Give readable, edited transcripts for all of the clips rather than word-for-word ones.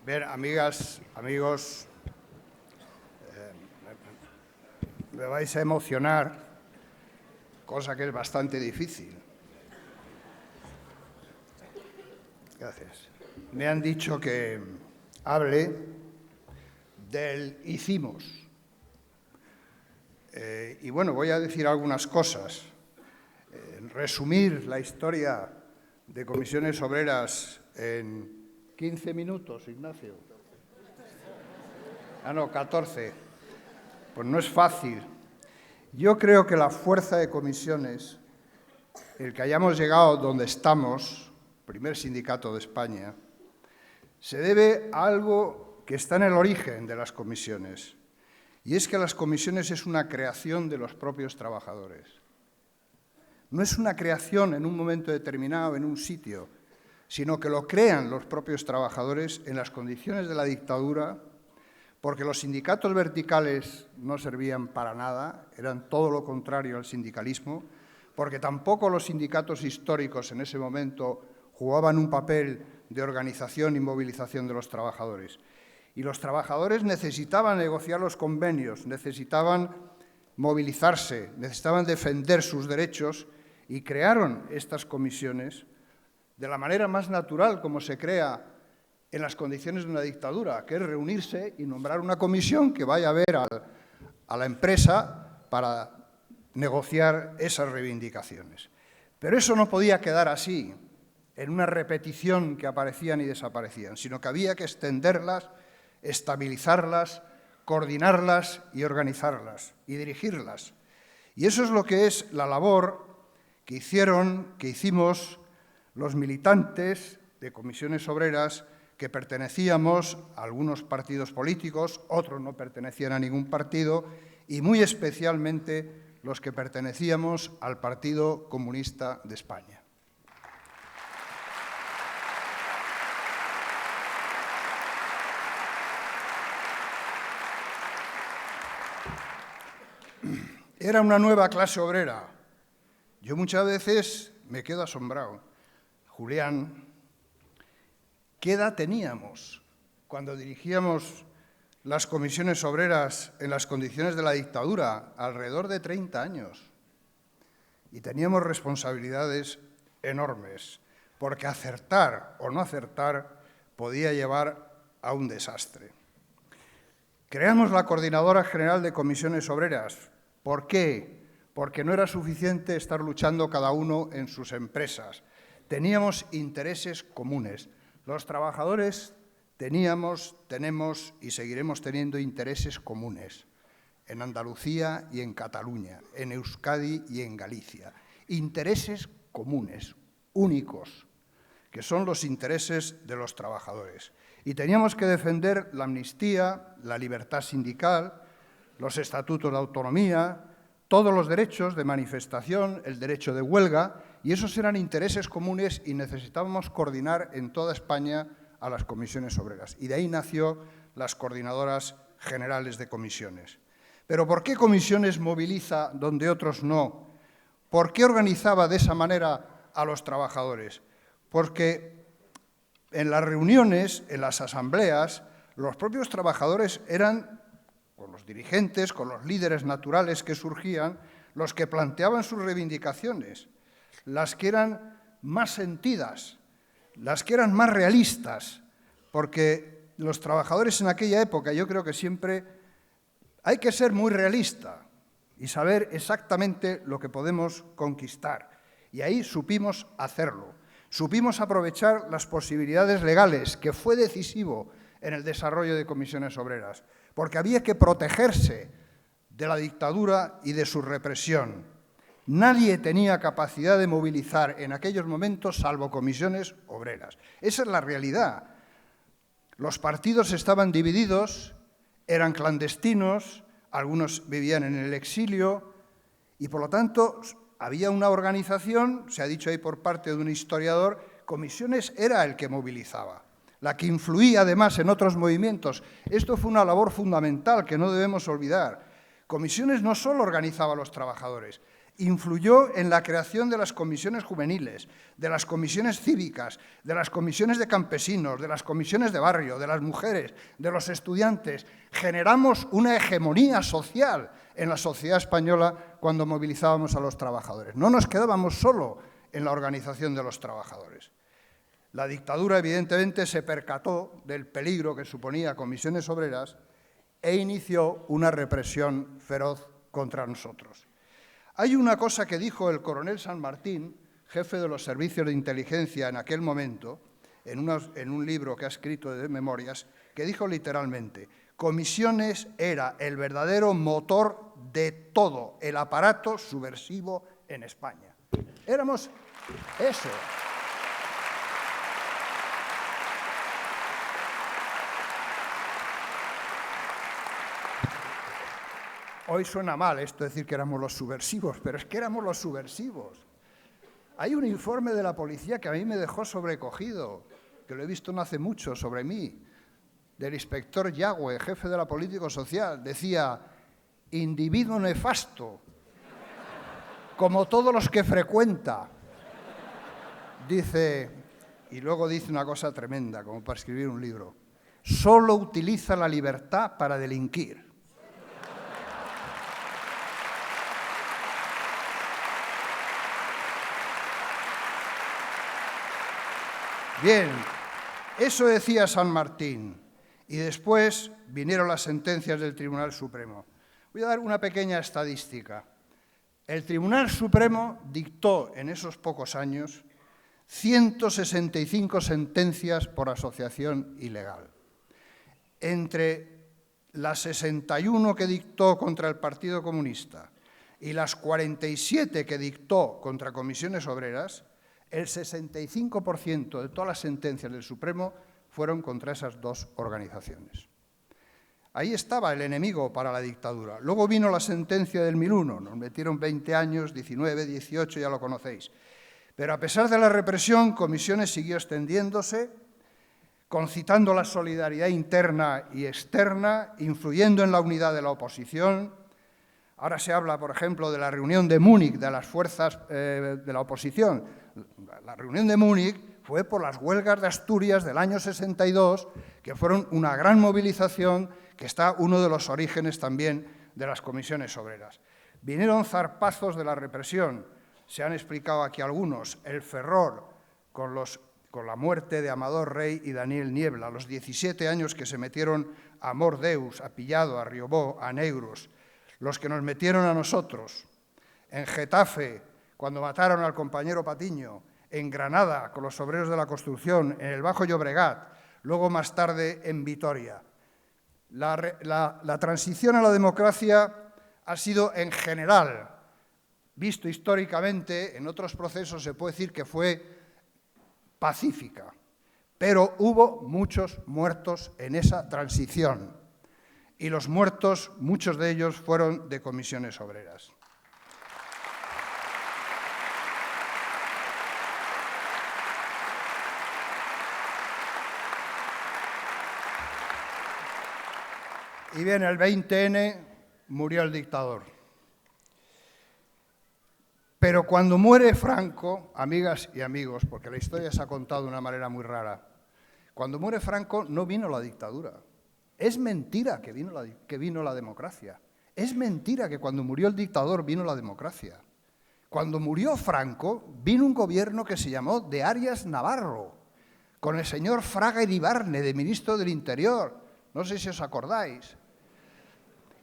Bien, amigas, amigos, me vais a emocionar, cosa que es bastante difícil. Gracias. Me han dicho que hable del hicimos. Y bueno, voy a decir algunas cosas. Resumir la historia de Comisiones Obreras en 15 minutos, Ignacio. No, 14. Pues no es fácil. Yo creo que la fuerza de comisiones, el que hayamos llegado donde estamos, primer sindicato de España, se debe a algo que está en el origen de las comisiones. Y es que las comisiones es una creación de los propios trabajadores. No es una creación en un momento determinado, en un sitio, sino que lo crean los propios trabajadores en las condiciones de la dictadura, porque los sindicatos verticales no servían para nada, eran todo lo contrario al sindicalismo, porque tampoco los sindicatos históricos en ese momento jugaban un papel de organización y movilización de los trabajadores. Y los trabajadores necesitaban negociar los convenios, necesitaban movilizarse, necesitaban defender sus derechos y crearon estas comisiones de la manera más natural como se crea en las condiciones de una dictadura, que es reunirse y nombrar una comisión que vaya a ver a la empresa para negociar esas reivindicaciones. Pero eso no podía quedar así, en una repetición que aparecían y desaparecían, sino que había que extenderlas, estabilizarlas, coordinarlas y organizarlas y dirigirlas. Y eso es lo que es la labor que hicimos los militantes de comisiones obreras que pertenecíamos a algunos partidos políticos, otros no pertenecían a ningún partido, y muy especialmente los que pertenecíamos al Partido Comunista de España. Era una nueva clase obrera. Yo muchas veces me quedo asombrado. Julián, ¿qué edad teníamos cuando dirigíamos las comisiones obreras en las condiciones de la dictadura? Alrededor de 30 años. Y teníamos responsabilidades enormes, porque acertar o no acertar podía llevar a un desastre. Creamos la Coordinadora General de Comisiones Obreras. ¿Por qué? Porque no era suficiente estar luchando cada uno en sus empresas. Teníamos intereses comunes. Los trabajadores teníamos, tenemos y seguiremos teniendo intereses comunes en Andalucía y en Cataluña, en Euskadi y en Galicia. Intereses comunes, únicos, que son los intereses de los trabajadores. Y teníamos que defender la amnistía, la libertad sindical, los estatutos de autonomía, todos los derechos de manifestación, el derecho de huelga, y esos eran intereses comunes y necesitábamos coordinar en toda España a las comisiones obreras. Y de ahí nació las coordinadoras generales de comisiones. Pero ¿por qué comisiones moviliza donde otros no? ¿Por qué organizaba de esa manera a los trabajadores? Porque en las reuniones, en las asambleas, los propios trabajadores eran, con los dirigentes, con los líderes naturales que surgían, los que planteaban sus reivindicaciones, las que eran más sentidas, las que eran más realistas, porque los trabajadores en aquella época, yo creo que siempre hay que ser muy realista y saber exactamente lo que podemos conquistar. Y ahí supimos hacerlo, supimos aprovechar las posibilidades legales, que fue decisivo en el desarrollo de comisiones obreras, porque había que protegerse de la dictadura y de su represión. Nadie tenía capacidad de movilizar en aquellos momentos salvo comisiones obreras. Esa es la realidad. Los partidos estaban divididos, eran clandestinos, algunos vivían en el exilio y, por lo tanto, había una organización, se ha dicho ahí por parte de un historiador, comisiones era el que movilizaba, la que influía además en otros movimientos. Esto fue una labor fundamental que no debemos olvidar. Comisiones no solo organizaba a los trabajadores, influyó en la creación de las comisiones juveniles, de las comisiones cívicas, de las comisiones de campesinos, de las comisiones de barrio, de las mujeres, de los estudiantes. Generamos una hegemonía social en la sociedad española cuando movilizábamos a los trabajadores. No nos quedábamos solo en la organización de los trabajadores. La dictadura, evidentemente, se percató del peligro que suponía Comisiones Obreras e inició una represión feroz contra nosotros. Hay una cosa que dijo el coronel San Martín, jefe de los servicios de inteligencia en aquel momento, en un libro que ha escrito de memorias, que dijo literalmente: Comisiones era el verdadero motor de todo el aparato subversivo en España. Éramos eso. Hoy suena mal esto decir que éramos los subversivos, pero es que éramos los subversivos. Hay un informe de la policía que a mí me dejó sobrecogido, que lo he visto no hace mucho sobre mí, del inspector Yagüe, jefe de la política social. Decía: individuo nefasto, como todos los que frecuenta. Dice, y luego dice una cosa tremenda, como para escribir un libro: solo utiliza la libertad para delinquir. Bien, eso decía San Martín, y después vinieron las sentencias del Tribunal Supremo. Voy a dar una pequeña estadística. El Tribunal Supremo dictó en esos pocos años 165 sentencias por asociación ilegal. Entre las 61 que dictó contra el Partido Comunista y las 47 que dictó contra Comisiones Obreras, el 65% de todas las sentencias del Supremo fueron contra esas dos organizaciones. Ahí estaba el enemigo para la dictadura. Luego vino la sentencia del 1001, nos metieron 20 años, 19, 18, ya lo conocéis. Pero a pesar de la represión, Comisiones siguió extendiéndose, concitando la solidaridad interna y externa, influyendo en la unidad de la oposición. Ahora se habla, por ejemplo, de la reunión de Múnich de las fuerzas de la oposición. La reunión de Múnich fue por las huelgas de Asturias del año 62, que fueron una gran movilización, que está uno de los orígenes también de las comisiones obreras. Vinieron zarpazos de la represión, se han explicado aquí algunos: el Ferror, con la muerte de Amador Rey y Daniel Niebla, los 17 años que se metieron a Mordeus, a Pillado, a Riobó, a Negros, los que nos metieron a nosotros, en Getafe, cuando mataron al compañero Patiño, en Granada, con los obreros de la construcción, en el Bajo Llobregat, luego más tarde en Vitoria. La transición a la democracia ha sido, en general, visto históricamente, en otros procesos se puede decir que fue pacífica, pero hubo muchos muertos en esa transición. Y los muertos, muchos de ellos, fueron de comisiones obreras. Y bien, el 20N murió el dictador. Pero cuando muere Franco, amigas y amigos, porque la historia se ha contado de una manera muy rara, cuando muere Franco no vino la dictadura. Es mentira que vino la democracia. Es mentira que cuando murió el dictador vino la democracia. Cuando murió Franco, vino un gobierno que se llamó de Arias Navarro, con el señor Fraga Iribarne, de ministro del Interior. No sé si os acordáis.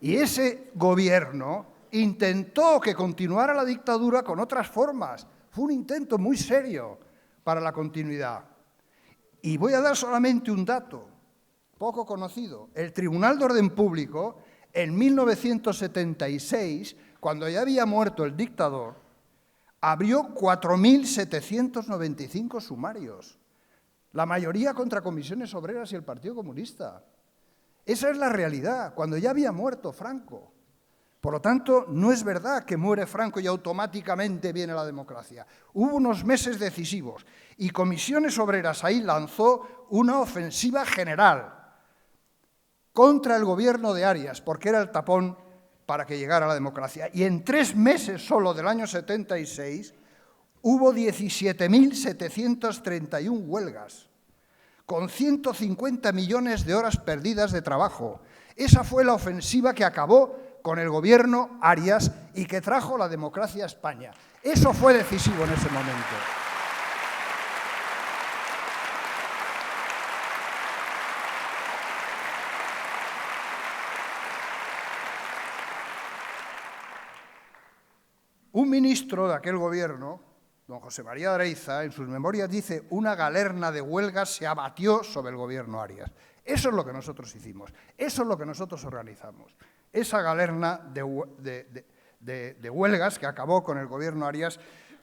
Y ese gobierno intentó que continuara la dictadura con otras formas. Fue un intento muy serio para la continuidad. Y voy a dar solamente un dato poco conocido. El Tribunal de Orden Público, en 1976, cuando ya había muerto el dictador, abrió 4.795 sumarios, la mayoría contra Comisiones Obreras y el Partido Comunista. Esa es la realidad, cuando ya había muerto Franco. Por lo tanto, no es verdad que muere Franco y automáticamente viene la democracia. Hubo unos meses decisivos y Comisiones Obreras ahí lanzó una ofensiva general contra el gobierno de Arias, porque era el tapón para que llegara la democracia. Y en 3 meses solo del año 76 hubo 17.731 huelgas, con 150 millones de horas perdidas de trabajo. Esa fue la ofensiva que acabó con el gobierno Arias y que trajo la democracia a España. Eso fue decisivo en ese momento. Un ministro de aquel gobierno, don José María Areiza, en sus memorias dice: una galerna de huelgas se abatió sobre el gobierno Arias. Eso es lo que nosotros hicimos, eso es lo que nosotros organizamos. Esa galerna de huelgas que acabó con el gobierno Arias,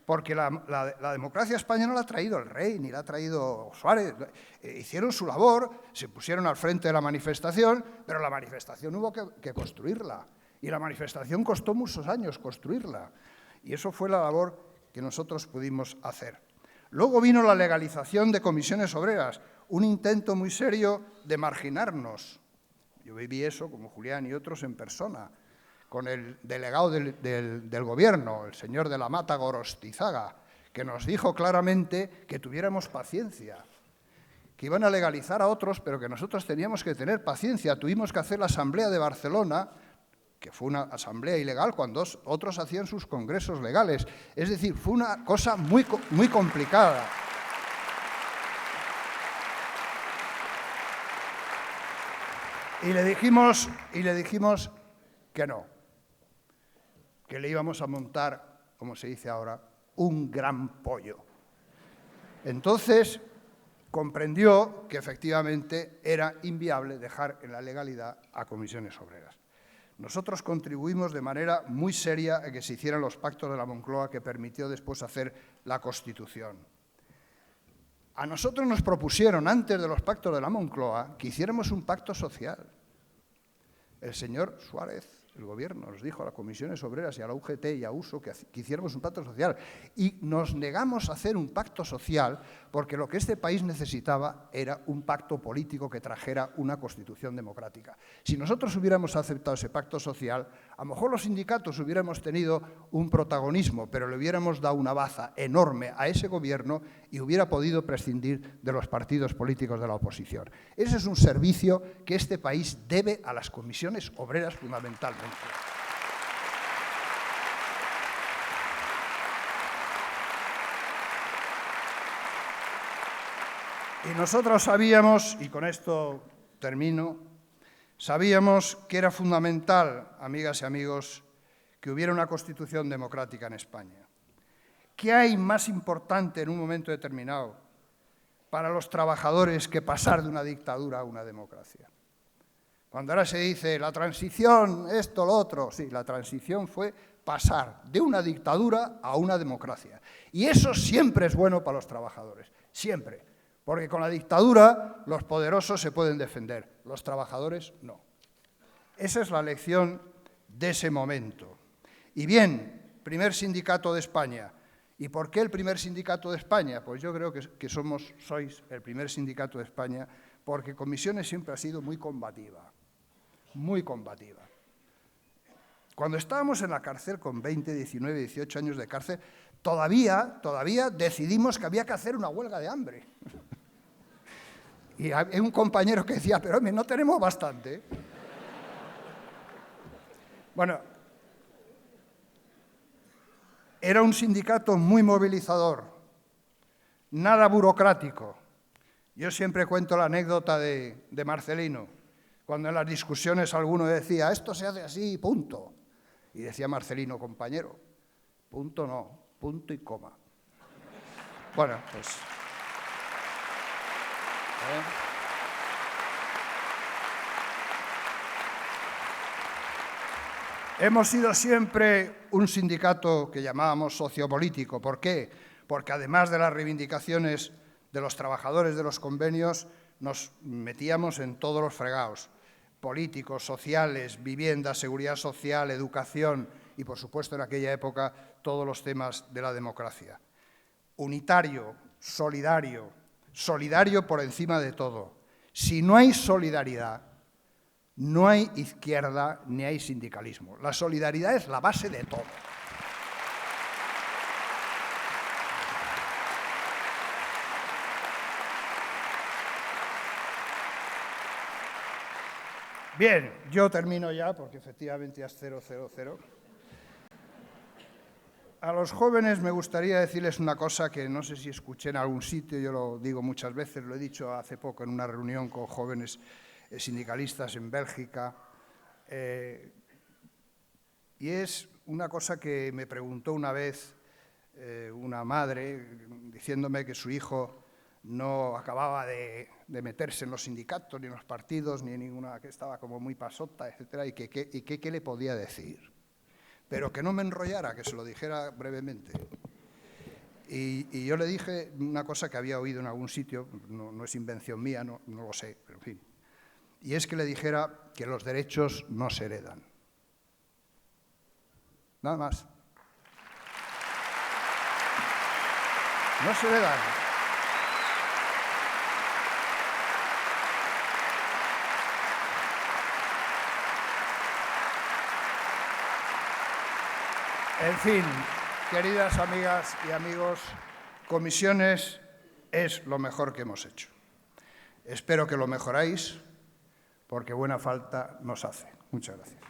porque la democracia española no la ha traído el rey, ni la ha traído Suárez. Hicieron su labor, se pusieron al frente de la manifestación, pero la manifestación hubo que construirla. Y la manifestación costó muchos años construirla. Y eso fue la labor que nosotros pudimos hacer. Luego vino la legalización de comisiones obreras, un intento muy serio de marginarnos. Yo viví eso, como Julián y otros, en persona, con el delegado del gobierno, el señor de la Mata Gorostizaga, que nos dijo claramente que tuviéramos paciencia, que iban a legalizar a otros, pero que nosotros teníamos que tener paciencia. Tuvimos que hacer la Asamblea de Barcelona, que fue una asamblea ilegal cuando otros hacían sus congresos legales. Es decir, fue una cosa muy complicada. Y le dijimos que no, que le íbamos a montar, como se dice ahora, un gran pollo. Entonces comprendió que efectivamente era inviable dejar en la legalidad a comisiones obreras. Nosotros contribuimos de manera muy seria a que se hicieran los pactos de la Moncloa, que permitió después hacer la Constitución. A nosotros nos propusieron, antes de los pactos de la Moncloa, que hiciéramos un pacto social. El señor Suárez, el gobierno, nos dijo a las comisiones obreras y a la UGT y a USO que hiciéramos un pacto social. Y nos negamos a hacer un pacto social porque lo que este país necesitaba era un pacto político que trajera una Constitución democrática. Si nosotros hubiéramos aceptado ese pacto social, a lo mejor los sindicatos hubiéramos tenido un protagonismo, pero le hubiéramos dado una baza enorme a ese gobierno y hubiera podido prescindir de los partidos políticos de la oposición. Ese es un servicio que este país debe a las comisiones obreras fundamentalmente. Y nosotros sabíamos, y con esto termino, sabíamos que era fundamental, amigas y amigos, que hubiera una Constitución democrática en España. ¿Qué hay más importante en un momento determinado para los trabajadores que pasar de una dictadura a una democracia? Cuando ahora se dice la transición, esto, lo otro, sí, la transición fue pasar de una dictadura a una democracia. Y eso siempre es bueno para los trabajadores, siempre. Porque con la dictadura los poderosos se pueden defender, los trabajadores no. Esa es la lección de ese momento. Y bien, primer sindicato de España. ¿Y por qué el primer sindicato de España? Pues yo creo que sois el primer sindicato de España porque Comisiones siempre ha sido muy combativa. Muy combativa. Cuando estábamos en la cárcel con 20, 19, 18 años de cárcel, todavía decidimos que había que hacer una huelga de hambre. Y hay un compañero que decía, pero hombre, no tenemos bastante. Bueno, era un sindicato muy movilizador, nada burocrático. Yo siempre cuento la anécdota de Marcelino, cuando en las discusiones alguno decía, esto se hace así, punto. Y decía Marcelino, compañero, punto no, punto y coma. Bueno, pues... Hemos sido siempre un sindicato que llamábamos sociopolítico. ¿Por qué? Porque además de las reivindicaciones de los trabajadores de los convenios, nos metíamos en todos los fregados, políticos, sociales, vivienda, seguridad social, educación y, por supuesto, en aquella época, todos los temas de la democracia. Unitario, solidario por encima de todo. Si no hay solidaridad, No hay izquierda ni hay sindicalismo. La solidaridad es la base de todo. Bien, yo termino ya porque efectivamente ya es 000. A los jóvenes me gustaría decirles una cosa que no sé si escuché en algún sitio, yo lo digo muchas veces, lo he dicho hace poco en una reunión con jóvenes sindicalistas en Bélgica, y es una cosa que me preguntó una vez una madre diciéndome que su hijo no acababa de meterse en los sindicatos, ni en los partidos, ni en ninguna, que estaba como muy pasota, etcétera, y qué le podía decir. Pero que no me enrollara, que se lo dijera brevemente. Y yo le dije una cosa que había oído en algún sitio, no es invención mía, no lo sé, pero en fin. Y es que le dijera que los derechos no se heredan. Nada más. No se heredan. En fin, queridas amigas y amigos, comisiones es lo mejor que hemos hecho. Espero que lo mejoráis, porque buena falta nos hace. Muchas gracias.